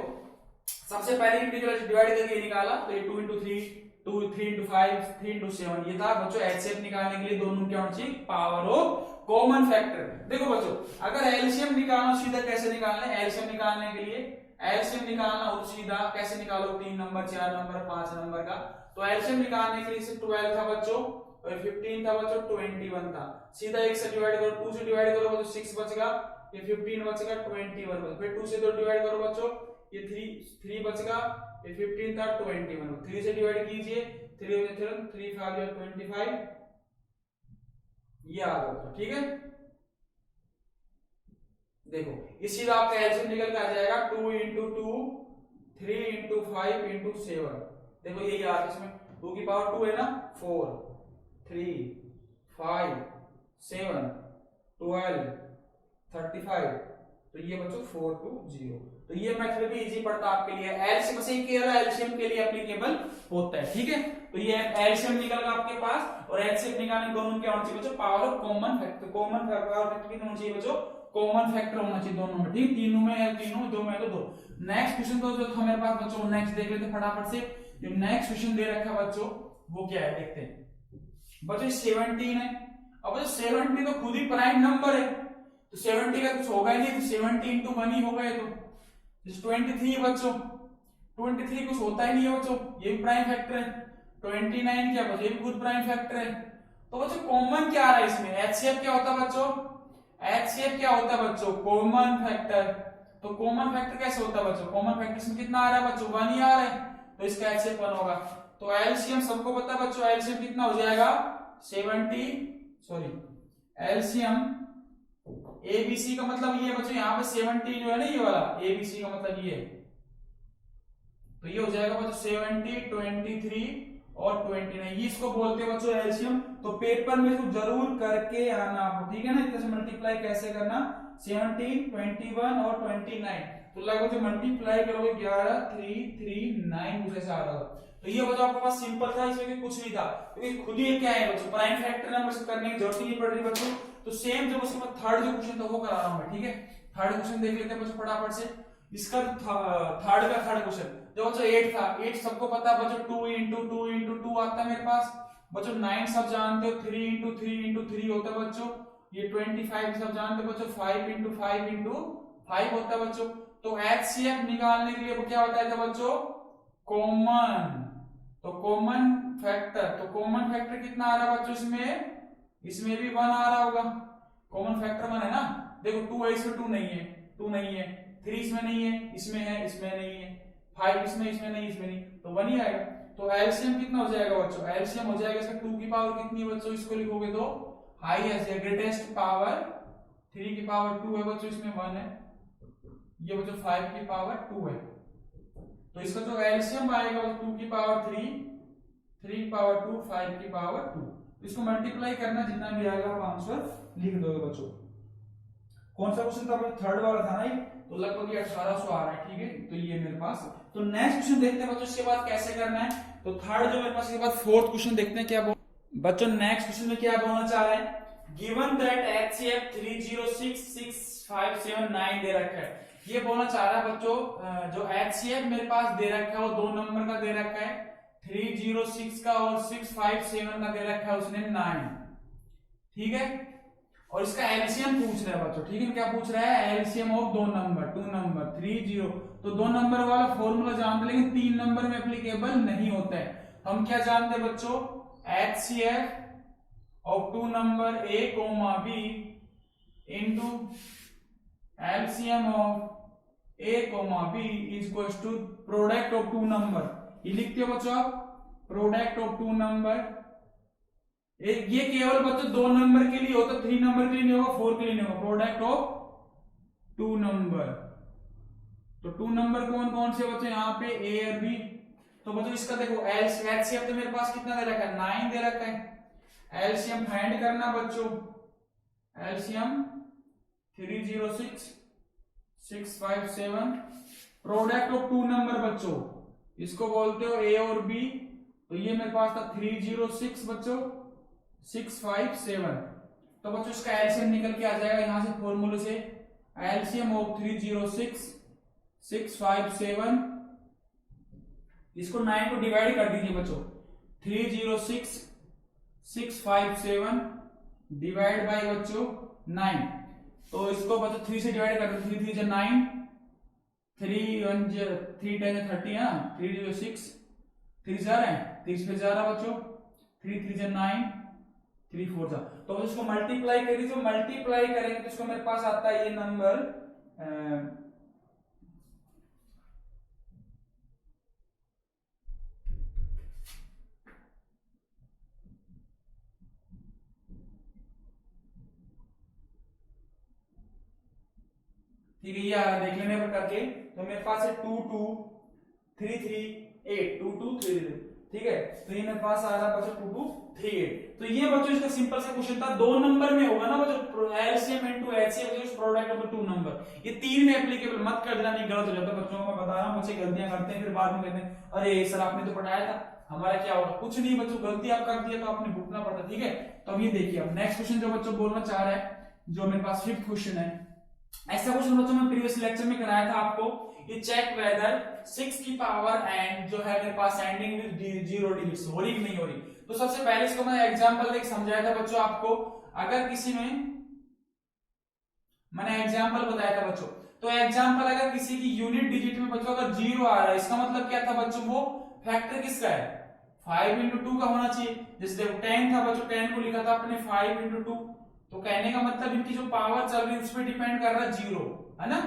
Speaker 1: सबसे पहले इंटीजर डिवाइड करके निकाला, तो ये 2 into 3, 2 3 into 5, 3 into 7, ये था बच्चों एचसीएफ निकालने के लिए दोनों क्या होना चाहिए, पावर ऑफ कॉमन फैक्टर। देखो बच्चों अगर एलसीएम निकालना सीधा कैसे निकालना है, एलसीएम निकालने के लिए, एलसीएम निकालना हो सीधा कैसे निकालो, 3 नंबर, 4 नंबर, 5 नंबर का। तो एलसीएम निकालने के लिए से 12 था बच्चों, और 15 था बच्चों, 21 था, सीधा 1 से डिवाइड करो, 2 से डिवाइड करो बच्चों, 6 बचेगा, ये 15 बचेगा, 21 बचेगा, फिर 2 से 2 डिवाइड करो बच्चों, ये 3 बचेगा, ये 15 था, 21, 3 से डिवाइड कीजिए, 3 में 3 5 या 25, ये आ गया, ठीक है। देखो ये सीधा आपका एलसीएम निकल के आ जाएगा 2 into 2, 3 into 5 into 7। देखो यही आ रहा है, इसमें 2 की पावर 2 है ना, 4 3 5 7 12 35, तो ये बच्चों 420। तो ये मेथड भी इजी पड़ता है आपके लिए, एलसीएम से केवल एलसीएम के लिए एप्लीकेबल होता है, ठीक है। तो ये एलसीएम निकल गया आपके पास, और एचसीएफ निकालने दोनों क्या होना चाहिए बच्चों, power of common factor, common power factor कितना होना चाहिए बच्चों, कॉमन फैक्टर होना चाहिए दोनों में, ठीक, तीनों में है, तीनों, दो में तो दो। नेक्स्ट क्वेश्चन तो जो था मेरे पास बच्चों, नेक्स्ट देख लेते फटाफट से। जो नेक्स्ट क्वेश्चन दे रखा है बच्चों वो क्या है देखते हैं बच्चों, 17 है। अब बच्चों 70 तो खुद ही प्राइम नंबर है, तो 70 का कुछ होगा ही नहीं, तो 70 into 1 ही होगा ये तो। 23 बच्चों, 23 कुछ होता ही नहीं है बच्चों, ये भी प्राइम फैक्टर है। 29 क्या बच्चों, ये भी खुद प्राइम फैक्टर है। तो बच्चों कॉमन क्या आ रहा है इसमें, एचसीएफ क्या होता है बच्चों, एचसीएफ क्या होता है बच्चों, कॉमन फैक्टर। तो कॉमन फैक्टर कैसे होता है बच्चों, कॉमन फैक्टर इसमें कितना आ रहा है बच्चों, 1 ही आ रहा है, तो इसका एचसीएफ 1 होगा। तो एलसीएम सबको पता है बच्चों, एलसीएम कितना हो जाएगा 70, सॉरी एलसीएम एबीसी का मतलब ये बच्चों यहाँ पे 70 जो है ना ये वाला एबीसी का मतलब ये, तो ये हो जाएगा बच्चों 70, 23 और 29, इसको बोलते हैं बच्चों एलसीएम। तो पेपर में इसको जरूर करके आना आपको, ठीक है ना। इतने से मल्टीप्लाई कैसे करना, 17, 21 और 29, तो लगभग जो मल्टीप्लाई करोगे 11, 3, 3, 9 कुछ ऐसा आ रहा होगा। तो ये बच्चों आपके पास सिंपल था, इसमें कुछ नहीं था, क्योंकि खुद ही क्या है बच्चों प्राइम फैक्टर नंबर से करने की जरूरत ही नहीं पड़ रही बच्चों। तो सेम जो उसके बाद थर्ड जो क्वेश्चन था वो करा रहा हूं मैं, ठीक है। थर्ड क्वेश्चन देख लेते हैं बच्चों फटाफट से। इसका थर्ड क्वेश्चन जो बच्चों 8 था, 8 सबको पता है बच्चों 2 into 2 into 2 आता है मेरे पास बच्चों। 9 सब जानते हो, 3 into 3 into 3 होता है बच्चों। ये 25 सब जानते हो बच्चों, 5 into 5 into 5 होता है बच्चों। तो HCF निकालने के लिए वो क्या बताया था बच्चों, कॉमन। तो कॉमन फैक्टर, तो कॉमन फैक्टर कितना आ रहा है बच्चों इसमें भी 1 आ रहा होगा। कॉमन फैक्टर 1 है ना, देखो 2 है, इसमें 2 नहीं है, 2 नहीं है, 3 इसमें नहीं है, इसमें है, इसमें नहीं है, 5 इसमें नहीं, इसमें नहीं, तो 1 ही आएगा। तो एलसीएम कितना हो जाएगा बच्चों, एलसीएम हो जाएगा इसका 2 की पावर कितनी है बच्चों, इसको लिखोगे तो हाईएस्ट या ग्रेटेस्ट पावर 3 की पावर 2 है बच्चों, इसमें 1 है, ये बच्चों 5 की पावर 2 है। तो इसका जो एलसीएम आएगा वो 2 की पावर 3, 3 की पावर 2, 5 की पावर 2। इसको मल्टीप्लाई करना, जितना भी आएगा आप आंसर लिख दोगे बच्चों। कौन सा क्वेश्चन था बच्चों, थर्ड वाला था ना ये, तो लगभग ये 1800 आ रहा है, ठीक है। तो ये मेरे पास, तो नेक्स्ट क्वेश्चन देखते हैं बच्चों इसके बाद कैसे करना है। तो थर्ड जो मेरे पास, इसके बाद फोर्थ क्वेश्चन देखते हैं क्या बच्चों। नेक्स्ट क्वेश्चन में क्या बोलना चाह रहे हैं, गिवन दैट HCF 3066579 दे रखा है। ये बोलना चाह रहा है बच्चों, जो HCF मेरे पास दे रखा है वो 2 नंबर का दे रखा है, 306 का और 657 का दे रखा है उसने 9, ठीक है। और इसका एलसीएम पूछ रहा है बच्चों, ठीक है। क्या पूछ रहा है, एलसीएम ऑफ 2 नंबर, 2 नंबर 30। तो 2 नंबर वाला फॉर्मूला जानते हैं, लेकिन 3 नंबर में एप्लीकेबल नहीं होता है। हम क्या जानते हैं बच्चों, HCF of 2 number A, B into LCM of A, B is equals to product of 2 number. ये लिखते हो बच्चों आप, प्रोडक्ट ऑफ 2 नंबर। ये केवल बच्चों 2 नंबर के लिए होता, 3 नंबर के लिए नहीं होगा, 4 के लिए नहीं होगा। प्रोडक्ट ऑफ 2 नंबर, तो 2 नंबर कौन कौन से बच्चों, यहाँ पे A और B। तो बच्चों इसका देखो एलसीएम तो मेरे पास कितना दे रखा है, 9 दे रखा है। एलसीएम फाइंड करना बच्चों, एलसीएम 306 657, प्रोडक्ट ऑफ 2 नंबर बच्चों, इसको बोलते हो A और B। तो ये मेरे पास था 306 बच्चों 657। तो बच्चों इसका एलसीएम निकल के आ जाएगा यहां से फॉर्मूले से, एलसीएम ऑफ 306 657, इसको 9 को डिवाइड कर दीजिए बच्चों, 306 657 डिवाइड बाय बच्चों 9। तो इसको बच्चों 3 से डिवाइड कर दो, 3 3 जा 9, 3 1 3 10 30 है ना, 3 0 6, 3 जा रहा है, 30 पे जा रहा बच्चों, 3 3 जा 9, 3 4 जा। तो इसको मल्टीप्लाई कर दीजिए, मल्टीप्लाई करेंगे तो इसको मेरे पास आता है ये नंबर ठीक है, ये आ रहा देख लेने पर करके। तो मेरे पास है 2 2 3 3 8, 2 2 3 3, ठीक है। तो ये मेरे पास आ रहा बच्चों 2 2 3 8। तो ये बच्चों इसका सिंपल सा क्वेश्चन था, 2 नंबर में होगा ना बच्चों, LCM into HCF is product of 2 number. ये 3 में एप्लीकेबल मत कर देना, नहीं गलत हो जाता बच्चों को मैं बता रहा हूं। बच्चे गलतियां करते हैं, फिर बाद में कहते हैं अरे सर आपने तो पढ़ाया था, हमारा क्या होगा। कुछ नहीं बच्चों, गलती आप कर दिया तो आपने भुगतना पड़ता, ठीक है। तो अब ये देखिए, अब नेक्स्ट क्वेश्चन जो बच्चों बोलना चाह रहा है, जो मेरे पास 5th क्वेश्चन है। ऐसा क्वेश्चन बच्चों मैं प्रीवियस लेक्चर में कराया था आपको, ये चेक वेदर 6 की पावर एंड जो है मेरे पास एंडिंग विद 0 डिजिट्स हो रही कि नहीं हो रही। तो सबसे पहले इसको मैं एग्जांपल देके समझाया था बच्चों आपको। अगर किसी में मैंने एग्जांपल बताया था बच्चों, तो एग्जांपल अगर किसी की यूनिट डिजिट में बच्चों अगर 0 आ रहा है, इसका मतलब क्या था बच्चों, वो फैक्टर किसका है, 5 into 2 का होना चाहिए। जैसे 10 था बच्चों, 10 को लिखा था अपने 5 into 2, तो कहने का मतलब इनकी जो पावर चल रही है उस पर डिपेंड कर रहा है 0, है ना,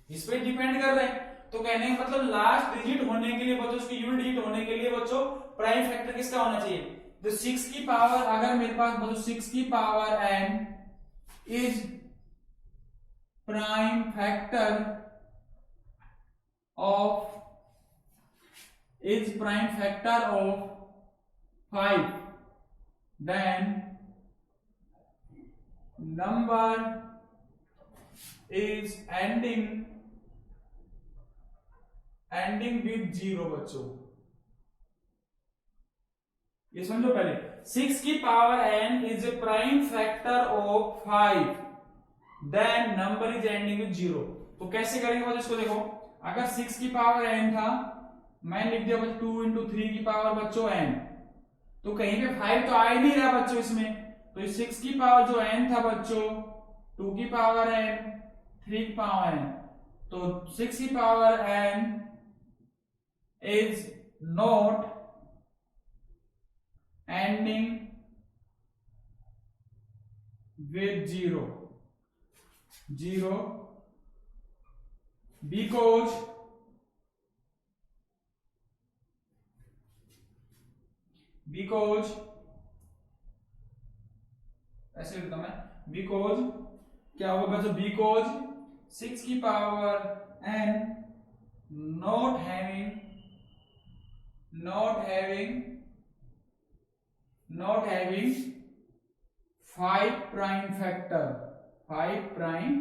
Speaker 1: इस पे डिपेंड कर रहा है। तो कहने का मतलब लास्ट डिजिट होने के लिए बच्चों, उसकी यूनिट डिजिट होने के लिए बच्चों प्राइम फैक्टर किसका होना चाहिए, तो 6 की पावर, अगर मेरे पास बच्चों 6 की power n is prime factor of 5, then number is ending with 0 बच्चों। ये समझो पहले, 6 की power n is a prime factor of 5, then number is ending with 0। तो कैसे करेंगे बच्चों इसको? देखो, अगर 6 की पावर n था, मैं लिख दिया बच्चों 2 into 3 की पावर बच्चों n, तो कहीं पे 5 तो आ ही नहीं रहा बच्चों इसमें, तो 6 की पावर जो n था बच्चों, 2 की पावर n, 3 की पावर n, तो 6 की power n is not ending with 0 because ऐसे लिखता मैं, बिकॉज क्या होगा बच्चों, बिकॉज 6 की power n not having 5 prime factor, 5 prime,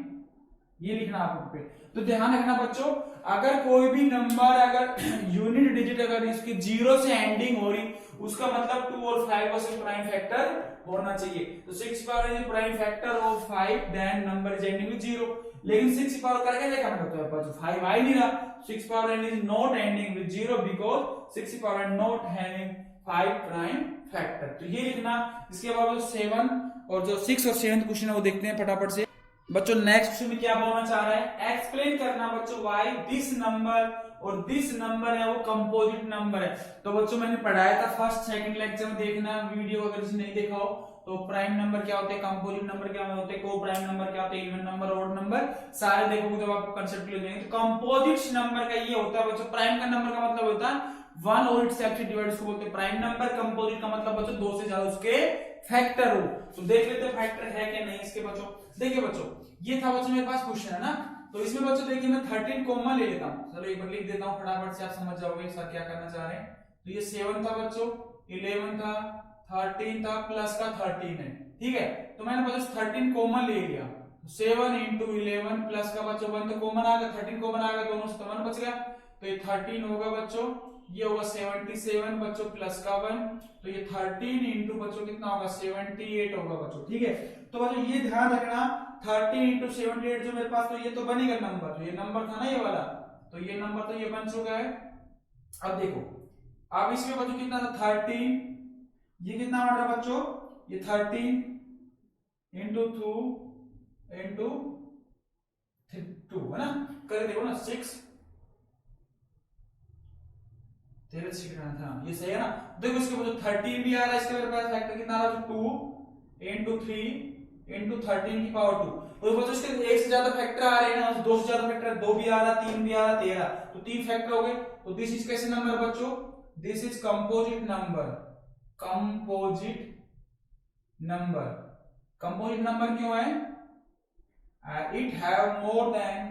Speaker 1: ये लिखना आपको पे। तो ध्यान रखना बच्चों, अगर कोई भी नंबर, अगर यूनिट डिजिट अगर इसकी 0 से एंडिंग हो रही, उसका मतलब 2 और 5 का प्राइम फैक्टर होना चाहिए। तो 6 power is prime factor of 5, then number is ending with 0। लेकिन 6 पावर करके देखा मैंने, तो 5 आ ही नहीं रहा। 6 power n is not ending with 0 because 6 power not having 5 prime factor. तो ये लिखना। इसके बाद 7 और जो 6 और 7 क्वेश्चन है वो देखते हैं फटाफट से बच्चों। नेक्स्ट क्वेश्चन में क्या बोलना चाह रहा है, एक्सप्लेन करना बच्चों व्हाई दिस नंबर और दिस नंबर है वो कंपोजिट नंबर है। तो बच्चों मैंने पढ़ाया था फर्स्ट सेकंड लेक्चर में, देखना वीडियो अगर किसी नहीं देखा हो। तो प्राइम नंबर क्या होते हैं, कंपोजिट नंबर क्या होते हैं, को प्राइम नंबर क्या होते हैं, इवन नंबर, ऑड नंबर, सारे देखोगे जब आपको कंसेप्ट क्लियर हो जाएंगे। तो कंपोजिट नंबर का ये होता है बच्चों, प्राइम का नंबर का मतलब होता है 1 और इट्स एक्सिस डिवाइड, इसको बोलते हैं प्राइम नंबर। कंपोजिट का मतलब बच्चों 2 से ज्यादा उसके फैक्टर हो। तो देख लेते हैं फैक्टर है कि नहीं इसके बच्चों। देखिए बच्चों, ये था बच्चों मेरे पास क्वेश्चन है ना, तो इसमें बच्चों देखिए मैं 13 कॉमन ले लेता हूं। चलो एक बार लिख देता हूं फटाफट से, आप समझ जाओगे सर क्या करना चाह रहे हैं। तो ये 7 था बच्चों, 11 था, 13 था, प्लस का 13 है, ठीक है। तो मैंने बच्चों 13 कॉमन ले लिया, 7 into 11 प्लस का बच्चों 1 तो कॉमन आ गया, 13 कॉमन आ गया, दोनों से 1 बच गया। तो ये 13 होगा बच्चों, ये होगा 77 बच्चों प्लस का 1, तो ये 13 इंटू बच्चों कितना होगा 78 होगा बच्चों, ठीक है। तो बच्चों ये ध्यान रखना 13 इंटू 78 जो मेरे पास, तो ये तो बनेगा नंबर, तो ये नंबर था ना ये वाला, तो ये नंबर तो ये बन चुका है। अब देखो, अब इसमें बच्चों कितना था 13, ये कितना बन रहा बच्चों, ये 13 इंटू 2 इंटू 2 है ना, कर देखो ना 6 तेरे सीख रहा था, ये सही है ना। देखो इसके बाद 13 भी आ रहा है, इसके मेरे पास फैक्टर कितना आ रहा है 2 इंटू 3 इंटू 13 की पावर 2। तो बच्चों इसके एक से ज्यादा फैक्टर आ रहे हैं ना, 2 से ज्यादा फैक्टर, 2 भी आ रहा, 3 भी आ रहा, 13, तो 3 फैक्टर हो गए। तो दिस इज कैसे नंबर बच्चों, this is composite number. Composite number, composite number क्यों है, it have more than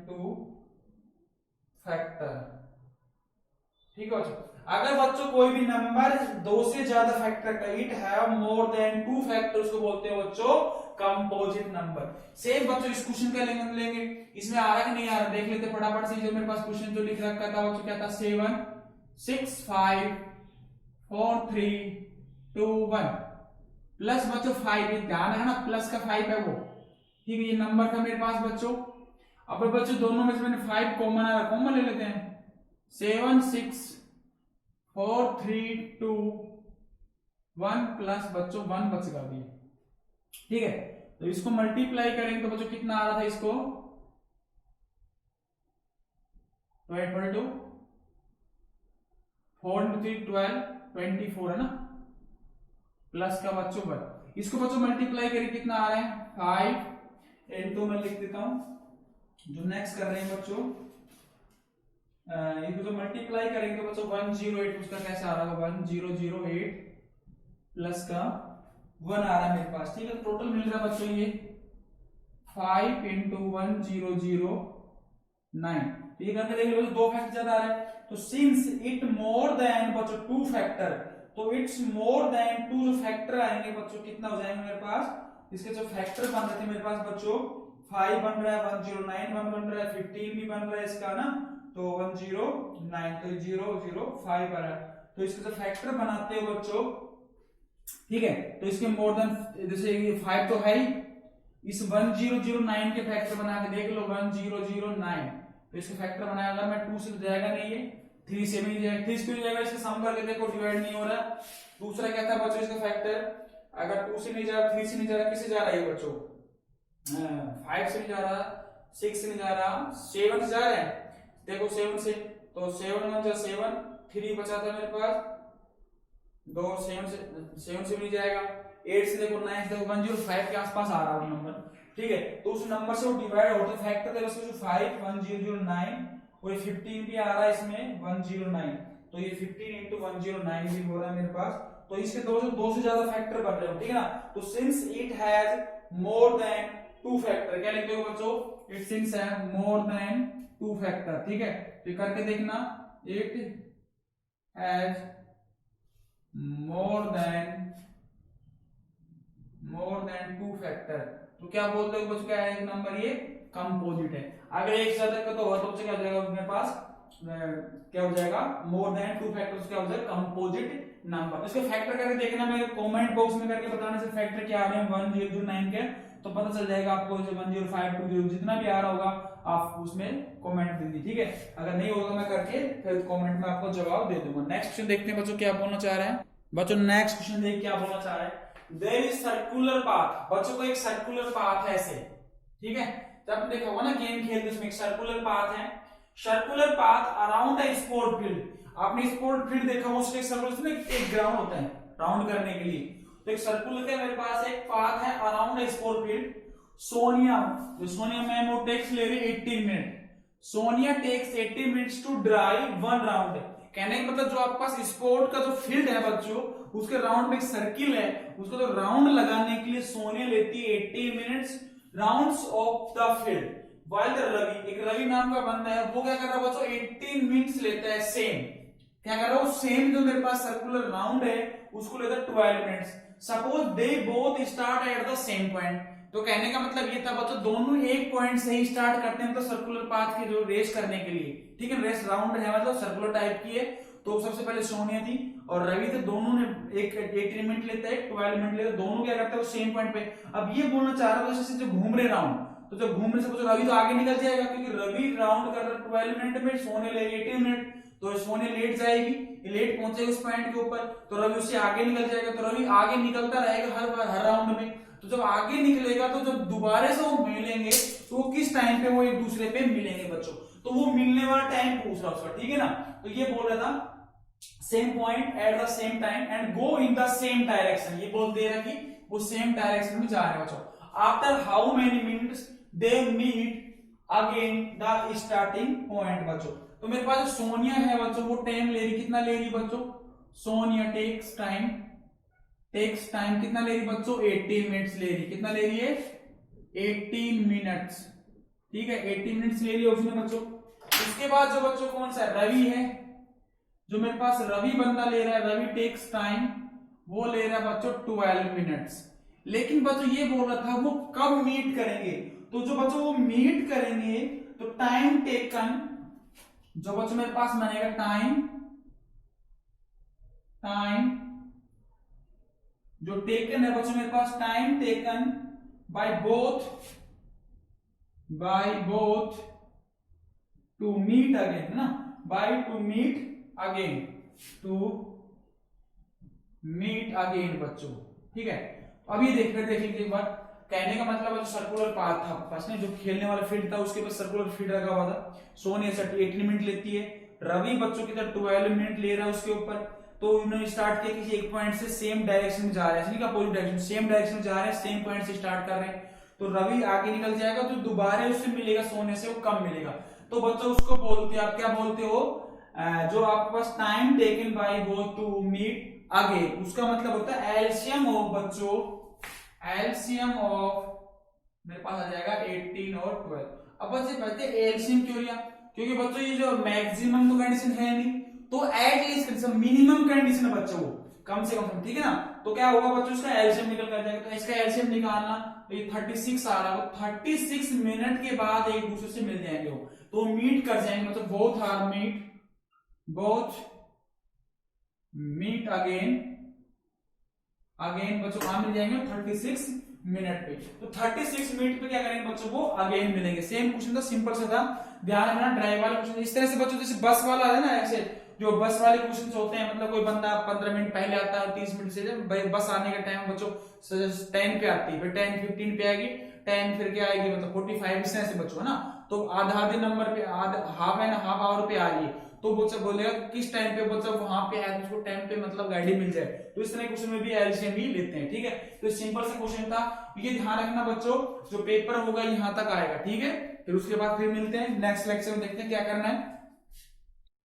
Speaker 1: 2 factor, ठीक है बच्चों। अगर बच्चों कोई भी नंबर 2 से ज्यादा फैक्टर का, it have more than 2 factor, उसको बोलते हैं बच्चों कंपोजिट नंबर। सेम बच्चों इस क्वेश्चन का लेंगे, इसमें आ रहा कि नहीं आ रहा देख लेते फटाफट से। जो मेरे पास क्वेश्चन जो लिख रखा था बच्चों क्या था, 7 6 5 4 3 2 1 प्लस बच्चों 5, ये ध्यान है ना प्लस का 5 है वो, ठीक है। ये नंबर था मेरे पास बच्चों। अब बच्चों दोनों में से मैंने 5 कॉमन आ रहा, कॉमन ले लेते हैं। 7 6 4 3 2 1 प्लस बच्चों 1 बचेगा अभी, ठीक है। तो इसको मल्टीप्लाई करेंगे तो बच्चों कितना आ रहा था इसको, 22 4 into 3 12 24 है ना, प्लस का बच्चों 1। इसको बच्चों मल्टीप्लाई करें कितना आ रहा है 5 इंटू, मैं लिख देता हूं जो नेक्स्ट कर रहे हैं बच्चों इसको जो मल्टीप्लाई करेंगे तो बच्चों 108 उसका कैसे आ रहा है, 1008 प्लस का 1 आ रहा है मेरे पास, ठीक है। टोटल मिल रहा है बच्चों ये 5 इंटू 1009, तो ये करके देख लो दो फैक्टर ज्यादा आ रहा है, तो सिंस इट मोर देन बच्चों टू फैक्टर, तो इट्स मोर देन टू जो फैक्टर आएंगे बच्चों कितना हो जाएंगे मेरे पास, इसके जो फैक्टर बन रहे थे मेरे पास बच्चों 5 बन रहा है, 109 बन रहा है, 15 भी बन रहा है इसका ना, तो 109, तो 005 आ रहा है, तो इसके जो फैक्टर बनाते हो बच्चों, ठीक है, तो इसके मोर देन जैसे ये 5 तो है ही, इस 1009 के फैक्टर बना के देख लो 1009, तो इसके फैक्टर बनाया, अगर मैं 2 से तो जाएगा नहीं, ये 3 से भी नहीं जाएगा, 3 से भी जाएगा, इसका सम करके देखो डिवाइड नहीं हो रहा। दूसरा क्या था बच्चों इसका फैक्टर, अगर 2 से नहीं जा रहा, 3 से नहीं जा रहा, किससे जा रहा है बच्चों, 5 से नहीं जा रहा, 6 से नहीं जा रहा, 7 से जा रहा है, देखो 7 से, तो 7 1 जा 7, 3 बचा था मेरे पास, 2 7 से भी नहीं जाएगा, 8 से देखो 9 से देखो 105 के आसपास आ रहा है नंबर, ठीक है, तो उस नंबर से वो डिवाइड होता है, फैक्टर देखो इसमें 5 1009 और 15 भी आ रहा है इसमें 109, तो ये 15 into 109 भी हो रहा है मेरे पास, तो इसके दो से ज्यादा फैक्टर बन रहे हो, ठीक है ना, तो since it has more than two factor, क्या लिखते हो बच्चों, it since has more than two factor, ठीक है, तो करके देखना, it has more than two factor, तो क्या बोलते हो बच्चों, क्या है नंबर, ये कंपोजिट है। अगर एक से ज्यादा का तो हो तो क्या हो जाएगा मेरे पास, क्या हो जाएगा, मोर देन टू फैक्टर्स, क्या हो जाएगा कंपोजिट नंबर। इसके फैक्टर करके देखना, मेरे कमेंट बॉक्स में करके बताने से फैक्टर क्या आ रहे हैं 1009 के, तो पता चल जाएगा आपको, जो 105 20 जितना भी आ रहा होगा आप उसमें कमेंट दीजिए, ठीक है, अगर नहीं होगा मैं करके फिर कमेंट में आपको जवाब दे दूंगा। नेक्स्ट क्वेश्चन देखते हैं बच्चों क्या बोलना चाह रहे हैं, बच्चों नेक्स्ट क्वेश्चन देख क्या बोलना चाह रहे हैं, देयर इज सर्कुलर पाथ, बच्चों को एक सर्कुलर पाथ है ऐसे, ठीक है, जब देखा होगा ना गेम खेलते उसमें एक सर्कुलर पाथ है, circular path around a sport field, आपने स्पोर्ट फील्ड देखा हो, उसके सर्कुलर में एक ग्राउंड होता है राउंड करने के लिए, तो एक सर्कुलर का मेरे पास एक पाथ है around a sport field, Sonia, जो सोनिया मैम वो टेक्स ले रही 18 मिनट, Sonia takes 80 minutes to drive 1 round, कहने का मतलब जो आपके पास स्पोर्ट का जो फील्ड है बच्चों, उसके राउंड में एक सर्किल है, उसको जो राउंड लगाने के लिए सोनिया लेती है 80 minutes rounds of the field, while the Ravi, एक रवि नाम का बंदा है, वो क्या कर रहा है बच्चों 18 मिनट्स लेता है सेम, क्या कर रहा है, सेम जो मेरे पास सर्कुलर राउंड है उसको लेता है 12 minutes, suppose they both start at the same point, तो कहने का मतलब ये था बच्चों दोनों एक पॉइंट से ही स्टार्ट करते हैं, तो सर्कुलर पाथ की जो रेस करने के लिए, ठीक है, रेस राउंड है मतलब सर्कुलर टाइप की है, तो सबसे पहले सोनिया थी और रवि थे, दोनों ने एक 18 मिनट लेता है, 12 मिनट लेता है, दोनों क्या करते हैं सेम पॉइंट पे। अब ये बोलना चाह रहा था जैसे जो घूम रहे राउंड, तो जब घूमने से रवि तो आगे निकल जाएगा, क्योंकि रवि राउंड कर रहा 12 मिनट में, सोने ले 18 मिनट, तो सोने लेट जाएगी, लेट पहुंचेगी उस पॉइंट के ऊपर, तो रवि उससे आगे निकल जाएगा, तो रवि आगे निकलता रहेगा हर राउंड में, तो जब आगे निकलेगा तो जब दोबारा से वो मिलेंगे तो किस टाइम पे वो एक दूसरे पे मिलेंगे बच्चों, तो वो मिलने वाला टाइम पूछ रहा उसका, ठीक है ना, तो ये बोल रहा था same point at the same time and go in the same direction, ये बोल दे रहा कि वो सेम डायरेक्शन में जा रहे हैं बच्चों, after how many minutes they meet again the starting point बच्चों, तो मेरे पास जो सोनिया है बच्चों वो टाइम ले रही, कितना ले रही बच्चों, सोनिया टेक्स टाइम कितना ले रही बच्चों 18 मिनट्स ले रही, कितना ले रही है 18 मिनट्स, ठीक है 18 मिनट्स ले रही है उसने बच्चों। इसके बाद जो बच्चों कौन सा रवि है, जो मेरे पास रवि बंदा ले रहा है, रवि टेक्स टाइम वो ले रहा है बच्चों 12 मिनट्स, लेकिन बच्चों ये बोल रहा था वो कब मीट करेंगे, तो जो बच्चों वो मीट करेंगे तो टाइम टेकन, जो बच्चों मेरे पास बनेगा टाइम जो टेकन है बच्चों मेरे पास time taken by both to meet again, है ना, बाय टू मीट अगेन बच्चों, ठीक है। अब ये देख लीजिए एक बार, कहने का मतलब सर्कुलर पाथ था फर्स्ट में, जो खेलने वाला फील्ड था उसके पास सर्कुलर फील्ड रखा हुआ था, सोनिया 18 मिनट लेती है, रवि बच्चों की तरह 12 मिनट ले रहा है उसके ऊपर, तो उन्होंने स्टार्ट किया किसी एक पॉइंट से सेम डायरेक्शन में जा रहे हैं, अपोजिट डायरेक्शन, सेम डायरेक्शन में जा रहे हैं, सेम पॉइंट से स्टार्ट कर रहे हैं, तो रवि आगे निकल जाएगा, तो दोबारा उससे मिलेगा सोने से वो कम मिलेगा, तो बच्चों उसको बोलते हैं, आप क्या बोलते हो, जो आपके पास time taken by both to meet again, उसका मतलब होता है एलसीएम ऑफ बच्चों, एलसीएम ऑफ मेरे पास आ जाएगा 18 और 12। अब बच्चे कहते हैं एलसीएम क्यों लिया, क्योंकि बच्चों ये जो मैक्सिमम तो कंडीशन है नहीं, तो एटलीस्ट कंडीशन मिनिमम कंडीशन है बच्चों वो कम से कम, ठीक है ना। तो क्या होगा बच्चों, इसका एलसीएम निकल कर जाएगा। तो इसका एलसीएम निकालना, तो ये 36 आ रहा है, 36 मिनट के बाद एक दूसरे से मिल जाएंगे वो, तो मीट कर जाएंगे, मतलब both are meet, both meet again बच्चों कहां मिल जाएंगे 36 मिनट पे। तो 36 मिनट पे क्या करेंगे बच्चों, वो अगेन मिलेंगे। सेम क्वेश्चन था, सिंपल सा था, ध्यान रखना ड्राइव वाला क्वेश्चन। इस तरह से बच्चों जैसे बस वाला है ना, ऐसे जो बस वाले क्वेश्चंस होते हैं, मतलब कोई बंदा 15 मिनट पहले आता है, 30 मिनट से बस आने का टाइम बच्चों 10 पे आती है, फिर 10:15 पे आएगी, 10 फिर क्या आएगी मतलब 45 इस तरह से बच्चों, है ना। तो आधे नंबर पे हाफ एंड हाफ आवर पे आ रही है, तो बच्चा बोलेगा किस टाइम पे बच्चा वहां पे है, उसको टाइम पे मतलब गाड़ी मिल जाए। तो इस तरह क्वेश्चन में भी एलसीएम ही लेते हैं, ठीक है। तो सिंपल सा क्वेश्चन था, ये ध्यान रखना बच्चों, जो पेपर होगा यहाँ तक आएगा, ठीक है। फिर उसके बाद फिर मिलते हैं नेक्स्ट लेक्चर में, देखते हैं क्या करना है।